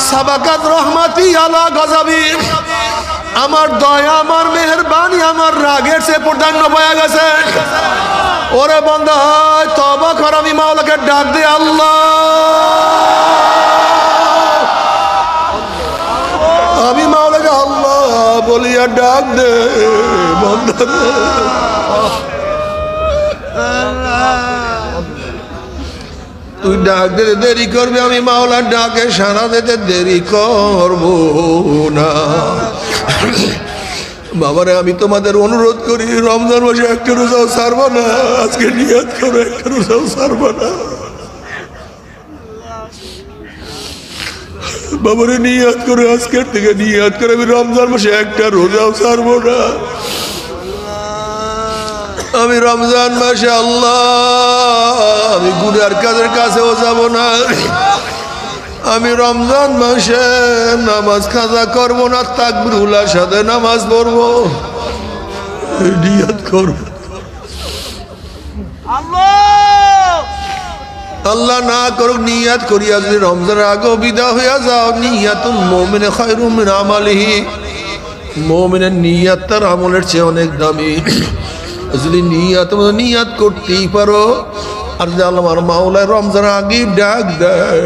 সাবাকাত রহমাতি আলা গজাবি, আমার দয়া আমার মেহেরবানি আমার রাগের চেয়ে প্রাধান্য পাওয়া গেছে। ওরে বান্দা তওবা কর, আমি মাওলাকে ডাক দে, আল্লাহ আমি মাওলাকে আল্লাহ বলিয়া ডাক দে। বান্দা তুই ডাক দিতে দেরি করবি, আমি মাওলার ডাকে সাড়া দিতে দেরি করব না। বাবারে আমি তোমাদের অনুরোধ করি, রমজান মাসে একটা রোজাও ছাড়বো না। আজকে নিয়াত করো, একটা রোজাও ছাড়বো না। বাবারে নিয়াত করে, আজকের থেকে নিয়াত করে আমি রমজান মাসে একটা রোজাও ছাড়বো না। আমি রমজান মাসে আল্লাহ আমি গুনার কাজের কাছেও যাব না। আমি রমজান মাসে নামাজ কাজা করবো না, তাকবীরুল্লাহর সাথে নামাজ পড়বো, নিয়াত করব। আল্লাহ না করুক নিয়াত করিয়া যদি রমজানের আগে বিদায় হইয়া যাও, নিয়াতুল মুমিন খায়রুম মিন আমালিহি, মুমিনের নিয়াত তার আমলের চেয়ে অনেক দামি। যদি নিয়াত করতেই পারো, আর যে আল্লাহ আমার মাওলায় রমজানের আগে ডাক দেয়,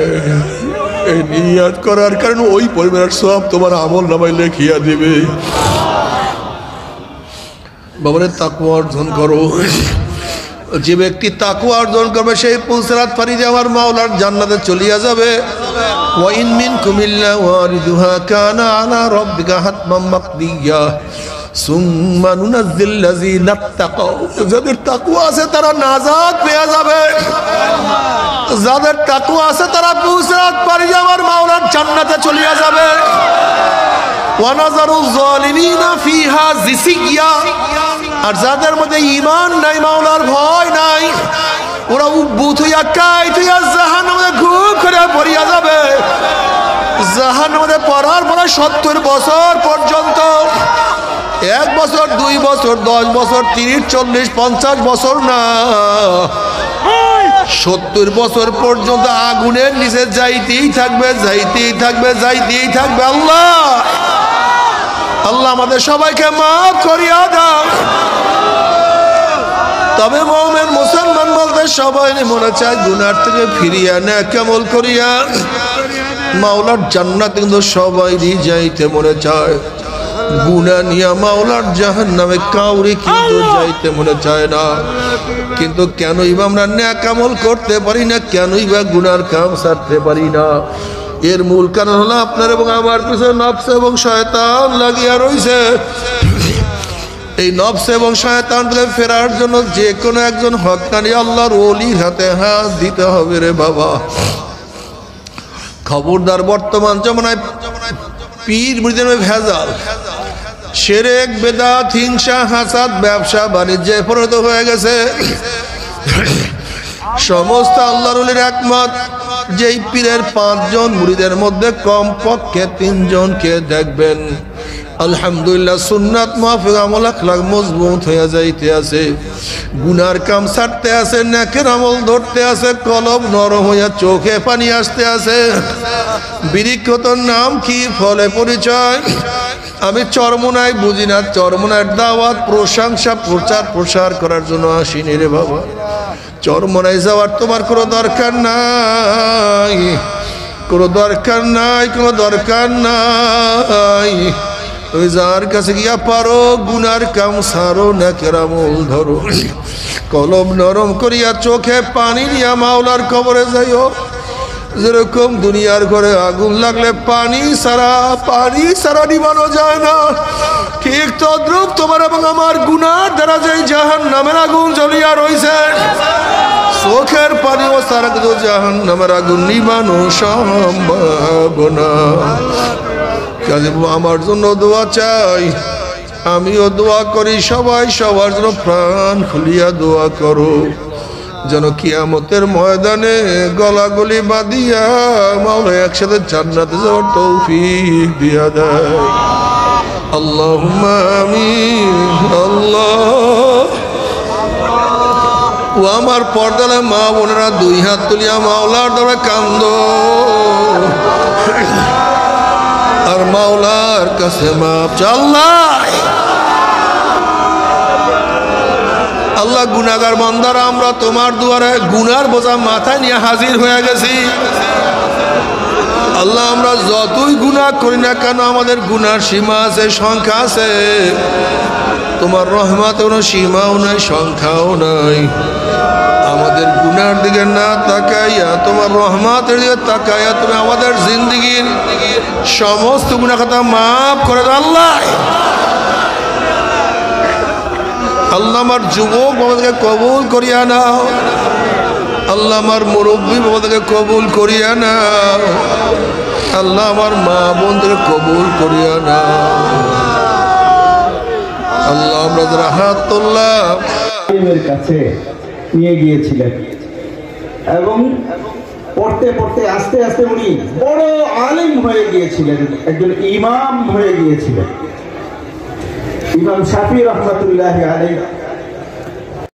এই নিয়াত করার কারণে ওই পরিমাণের সব তোমার আমল নামায় লেখিয়া দিবে। বাবারে তাকওয়া অর্জন করো। যে ব্যক্তি তাকওয়া অর্জন করবে সেই পুলসিরাত পাড়ি দিয়ে আমার মাওলার জান্নাতে চলিয়া যাবে। ওয়া ইন মিনকুম ইল্লা ওয়ারিদুহা কানা আলা রাব্বিকা হাতমান মাকদিয়া সুম্মা নুনাজ্জিল্লাযিনা তাকাউ। যাদের তাকওয়া আছে তারা নাজাত পেয়ে যাবে, যাদের তাকওয়া আছে তারা পুলসিরাত পাড়ি দিয়ে আমার মাওলার জান্নাতে চলিয়া যাবে। ওয়া নাযারুয যালিমিনা ফিহা জিসিয়া, আর যাদের মধ্যে ঈমান নাই, মাওলার ভয় নাই, ওরা উদ্ভূত হইয়া কাইত হইয়া জাহান্নামে ঘুম করে পড়িয়া যাবে। জাহান্নামে পড়ার পরে 70 বছর পর্যন্ত, 1 বছর 2 বছর 10 বছর 30 40 50 বছর না, 70 বছর পর্যন্ত আগুনের নিচে যাইতেই থাকবে, যাইতেই থাকবে, যাইতেই থাকবে। আল্লাহ আল্লাহ আমাদের সবাইকে মাফ করিয়া দাও। তবে মুমিন মুসলমান বলতে সবাই মনে চায় গুনার থেকে ফিরিয়া নেক আমল করিয়া মাওলার জান্নাতে কিন্তু সবাইরই যাইতে মনে চায়। গুনাহ নিয়া মাওলার জাহান্নামে কাউরে কিন্তু যাইতে মনে চায় না। কিন্তু কেনই বা আমরা নেক আমল করতে পারি না, কেনই বা গুনার কাম ছাড়তে পারি না? এর মূল কারণ হলো আপনার এবং আমার পিছনে নফস এবং শয়তান লাগিয়া রয়েছে। এই নফস এবং শয়তানকে ফেরার জন্য যে কোনো একজন হক্কানি আল্লাহর ওলির হাতে হাত দিতে হবে রে বাবা। খবরদার, বর্তমান জমানায় পীর মুরিদের ভেজাল, শিরক বিদআত হিংসা হাসাদ ব্যবসা বাণিজ্যে পরিণত হয়ে গেছে। সমস্ত আল্লাহর ওলির একমত যেই পীরের 5 জন মুরিদের মধ্যে কমপক্ষে 3 জনকে দেখবেন আলহামদুলিল্লাহ সুন্নাত মাফিক আমল আখলাক মজবুত হয়ে যাইতে আছে, গুনার কাম ছাড়তে আছে, নেকের আমল ধরতে আছে, কলব নরম হইয়া চোখে পানি আসতে আছে। বৃক্ষতর নাম কি, ফলে পরিচয়। আমি চরমনায় বুঝি না, চরমনার দাওয়াত প্রশংসা প্রচার প্রসার করার জন্য আসিনি রে বাবা। চরমনায় যাওয়ার তোমার কোনো দরকার নাই, কোনো দরকার নাই, কোনো দরকার নাই। তুমি যার কাছে গিয়া পারো গুনার কাম সারো, নেকের আমল ধরো, কলব নরম করিয়া চোখে পানি নিয়া মাওলার কবরে যাইও। যেরকম দুনিয়ার ঘরে আগুন লাগলে পানি সারা নিবানো যায় না, ঠিক তদ্রুপ তোমার এবং আমার গুনার দ্বারা যে জাহান্নামের আগুন জ্বলিয়া রইছে, চোখের পানিও সারা কিন্তু জাহান্নামের আগুন নিবানো সম্ভব না। আমার জন্য দোয়া চাই, আমিও দোয়া করি, সবাই সবার জন্য প্রাণ খুলিয়া দোয়া করো, যেন কিয়ামতের ময়দানে গলাগলি বাঁধিয়া মাওলা একসাথে জান্নাতে যাওয়ার তৌফিক দিয়া দেয়। আল্লাহুম্মা আমিন। আল্লাহ ও আমার পর্দালে মা বোনেরা 2 হাত তুলিয়া মাওলার দরবারে কান্দো, আর মাওলার কাছে মাপ চাও। আল্লাহ গুনাহগার বান্দারা আমরা তোমার দুয়ারে গুনার বোঝা মাথায় নিয়ে হাজির হয়ে গেছি। আল্লাহ আমরা যতই গুনাহ করি না কেন আমাদের গুনার সীমা আছে, সংখ্যা আছে। তোমার রহমতে কোনো সীমাও নাই, সংখ্যাও নাই। আমাদের গুনার দিকে না তাকাইয়া তোমার রহমতের দিকে তাকাইয়া তুমি আমাদের জিন্দেগির সমস্ত গুনাহ খাতা মাফ করে দাও। আল্লাহ আমার যুবক বাবাদেরকে কবুল করিয়া নাও, আল্লাহ আমার মুরব্বী বাবাদেরকে কবুল করিয়া নাও, আল্লাহ আমার মা বোনদেরকে কবুল করিয়া নাও। আল্লাহ আমরা যারা হাত তুললাম কাছে নিয়ে গিয়েছিলেন এবং পড়তে পড়তে আস্তে আস্তে উনি বড় আলিম হয়ে গিয়েছিলেন, একজন ইমাম হয়ে গিয়েছিলেন। ইমাম শাফি রহমাতুল্লাহি আলাইহি